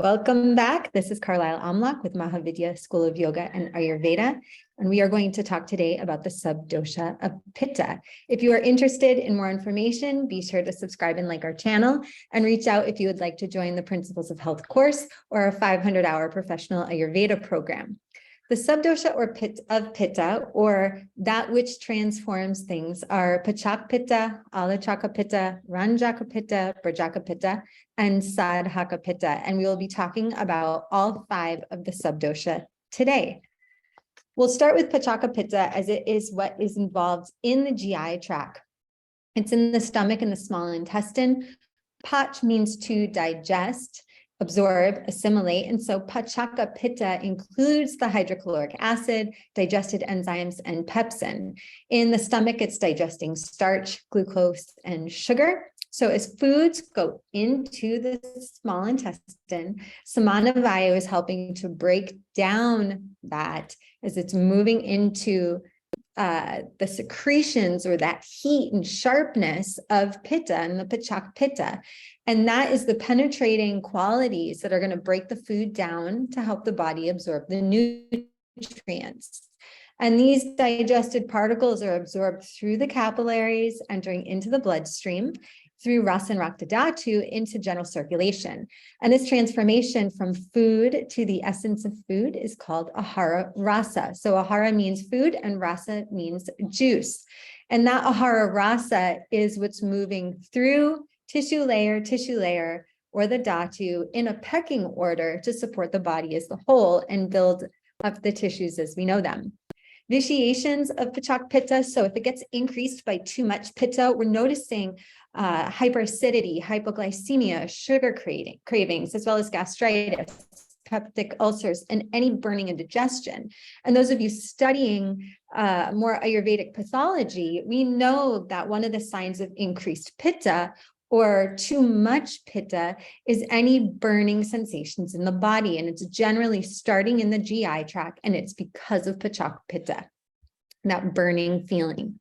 Welcome back. This is Carlisle Amlak with Mahavidya School of Yoga and Ayurveda, and we are going to talk today about the Sub-dosha of Pitta. If you are interested in more information, be sure to subscribe and like our channel, and reach out if you would like to join the Principles of Health course or our 500-hour professional Ayurveda program. The Sub-dosha of Pitta, or that which transforms things, are Pachak Pitta, Alachaka Pitta, Ranjaka Pitta, Brajaka Pitta, and Sadhaka Pitta. And we will be talking about all 5 of the Sub-dosha today. We'll start with Pachaka Pitta, as it is what is involved in the GI tract. It's in the stomach and the small intestine. Pach means to digest, absorb, assimilate. And so Pachaka Pitta includes the hydrochloric acid, digested enzymes, and pepsin. In the stomach, it's digesting starch, glucose, and sugar. So as foods go into the small intestine, Samana Vayu is helping to break down that as it's moving into the secretions, or that heat and sharpness of Pitta and the Pachak Pitta. And that is the penetrating qualities that are going to break the food down to help the body absorb the nutrients. And these digested particles are absorbed through the capillaries, entering into the bloodstream, through Rasa and Rakta Dhatu into general circulation. And this transformation from food to the essence of food is called Ahara Rasa. So Ahara means food and Rasa means juice. And that Ahara Rasa is what's moving through tissue layer, or the Dhatu in a pecking order to support the body as the whole and build up the tissues as we know them. Vitiations of Pachak Pitta, so if it gets increased by too much Pitta, we're noticing hyperacidity, hypoglycemia, sugar cravings, as well as gastritis, peptic ulcers, and any burning and digestion. And those of you studying more Ayurvedic pathology, we know that one of the signs of increased Pitta or too much Pitta is any burning sensations in the body. And it's generally starting in the GI tract, and it's because of Pachak Pitta, that burning feeling.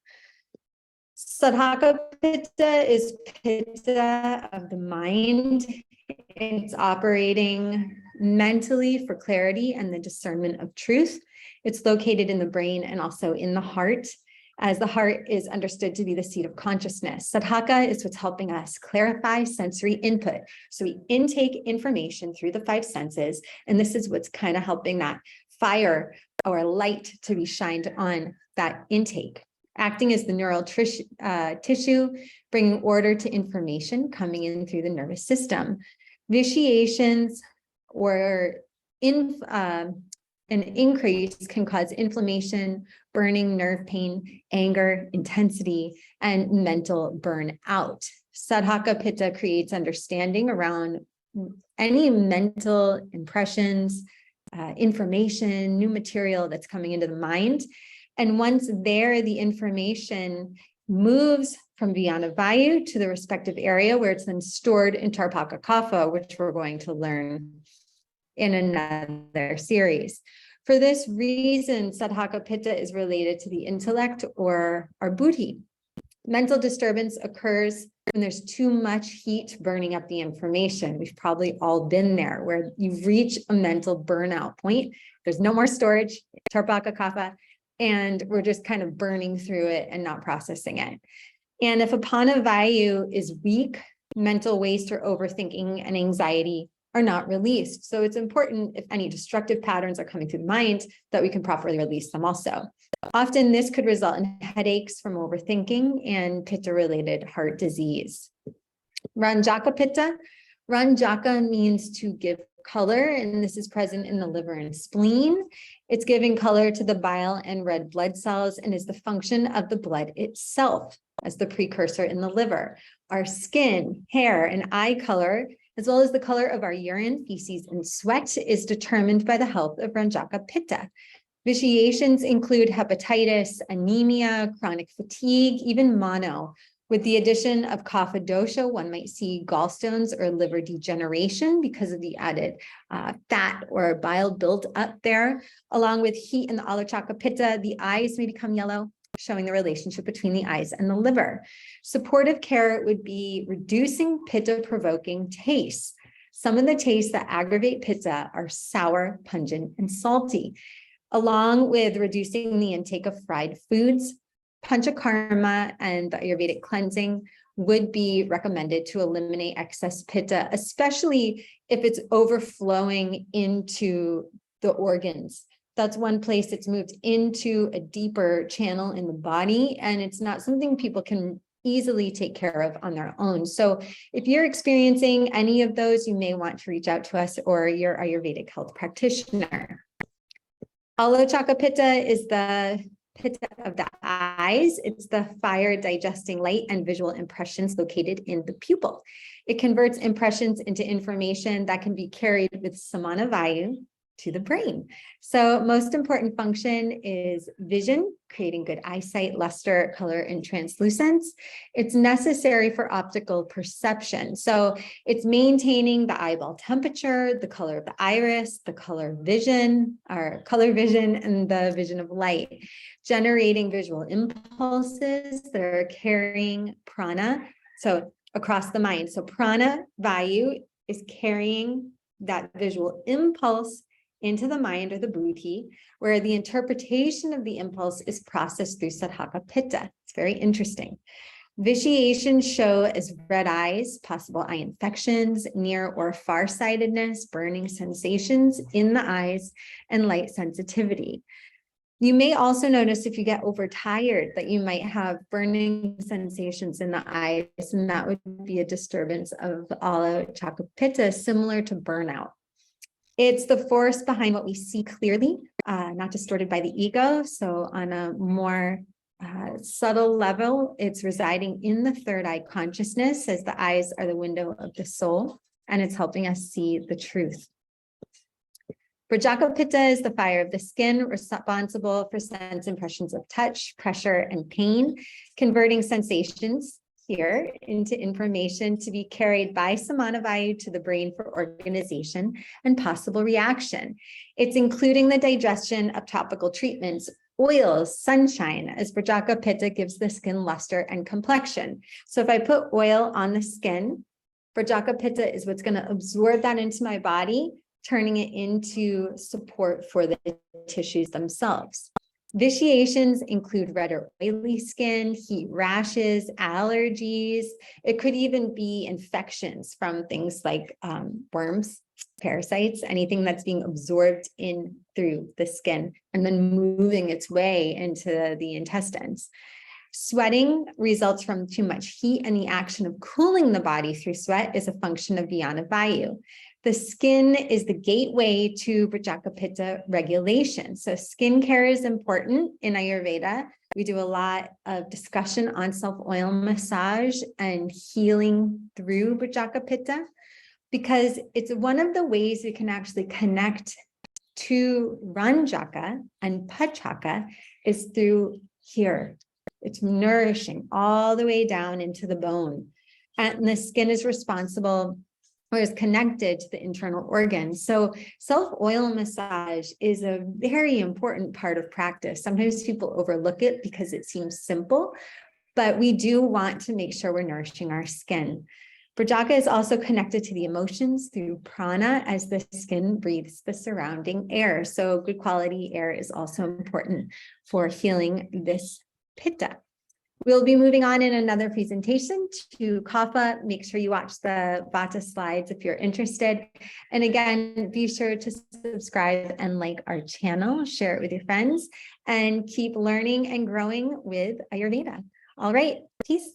Sadhaka Pitta is Pitta of the mind. It's operating mentally for clarity and the discernment of truth. It's located in the brain and also in the heart, as the heart is understood to be the seat of consciousness. Sadhaka is what's helping us clarify sensory input. So we intake information through the 5 senses, and this is what's kind of helping that fire or light to be shined on that intake. Acting as the neural tissue, bringing order to information coming in through the nervous system. Vitiations or an increase can cause inflammation, burning, nerve pain, anger, intensity, and mental burnout. Sadhaka Pitta creates understanding around any mental impressions, information, new material that's coming into the mind. And once there, the information moves from Vyana Vayu to the respective area where it's then stored in Tarpaka Kapha, which we're going to learn in another series. For this reason, Sadhaka Pitta is related to the intellect or our buddhi. Mental disturbance occurs when there's too much heat burning up the information. We've probably all been there, where you reach a mental burnout point. There's no more storage, Tarpaka Kapha, and we're just kind of burning through it and not processing it. And if Apana Vayu is weak, mental waste or overthinking and anxiety are not released. So it's important, if any destructive patterns are coming through the mind, that we can properly release them also. Often this could result in headaches from overthinking and Pitta-related heart disease. Ranjaka Pitta. Ranjaka means to give color, and this is present in the liver and spleen. It's giving color to the bile and red blood cells and is the function of the blood itself as the precursor in the liver. Our skin, hair, and eye color, as well as the color of our urine, feces, and sweat, is determined by the health of Ranjaka Pitta. Vitiations include hepatitis, anemia, chronic fatigue, even mono. With the addition of Kapha dosha, one might see gallstones or liver degeneration because of the added fat or bile built up there. Along with heat in the Alachaka Pitta, the eyes may become yellow, showing the relationship between the eyes and the liver. Supportive care would be reducing Pitta-provoking tastes. Some of the tastes that aggravate Pitta are sour, pungent, and salty. Along with reducing the intake of fried foods, panchakarma and the Ayurvedic cleansing would be recommended to eliminate excess Pitta, especially if it's overflowing into the organs. That's one place it's moved into a deeper channel in the body, and it's not something people can easily take care of on their own. So if you're experiencing any of those, you may want to reach out to us or your Ayurvedic health practitioner. Alochaka Pitta is the Pitta of the eyes. It's the fire digesting light and visual impressions located in the pupil. It converts impressions into information that can be carried with samana vayu to the brain. So most important function is vision, creating good eyesight, luster, color, and translucence. It's necessary for optical perception. So it's maintaining the eyeball temperature, the color of the iris, the color vision, or color vision, and the vision of light, generating visual impulses that are carrying prana, so across the mind. So prana vayu is carrying that visual impulse into the mind or the buddhi, where the interpretation of the impulse is processed through Sadhaka Pitta. It's very interesting. Vitiations show as red eyes, possible eye infections, near or farsightedness, burning sensations in the eyes, and light sensitivity. You may also notice if you get overtired that you might have burning sensations in the eyes, and that would be a disturbance of Alochaka Pitta, similar to burnout. It's the force behind what we see clearly, not distorted by the ego. So on a more subtle level, it's residing in the third eye consciousness, as the eyes are the window of the soul, and it's helping us see the truth. Vrajaka Pitta is the fire of the skin, responsible for sense impressions of touch, pressure, and pain, converting sensations here into information to be carried by samana vayu to the brain for organization and possible reaction. It's including the digestion of topical treatments, oils, sunshine, as Vrajaka Pitta gives the skin luster and complexion. So if I put oil on the skin, Vrajaka Pitta is what's going to absorb that into my body, turning it into support for the tissues themselves. Vitiations include red or oily skin, heat rashes, allergies. It could even be infections from things like worms, parasites, anything that's being absorbed in through the skin and then moving its way into the intestines. Sweating results from too much heat, and the action of cooling the body through sweat is a function of Vyana Vayu. The skin is the gateway to Vrajaka Pitta regulation. So skincare is important in Ayurveda. We do a lot of discussion on self-oil massage and healing through Vrajaka Pitta, because it's one of the ways we can actually connect to Ranjaka and Pachaka is through here. It's nourishing all the way down into the bone. And the skin is responsible or is connected to the internal organs. So self-oil massage is a very important part of practice. Sometimes people overlook it because it seems simple, but we do want to make sure we're nourishing our skin. Vrajaka is also connected to the emotions through prana, as the skin breathes the surrounding air. So good quality air is also important for healing this Pitta. We'll be moving on in another presentation to Kapha. Make sure you watch the Vata slides if you're interested. And again, be sure to subscribe and like our channel, share it with your friends, and keep learning and growing with Ayurveda. All right, peace.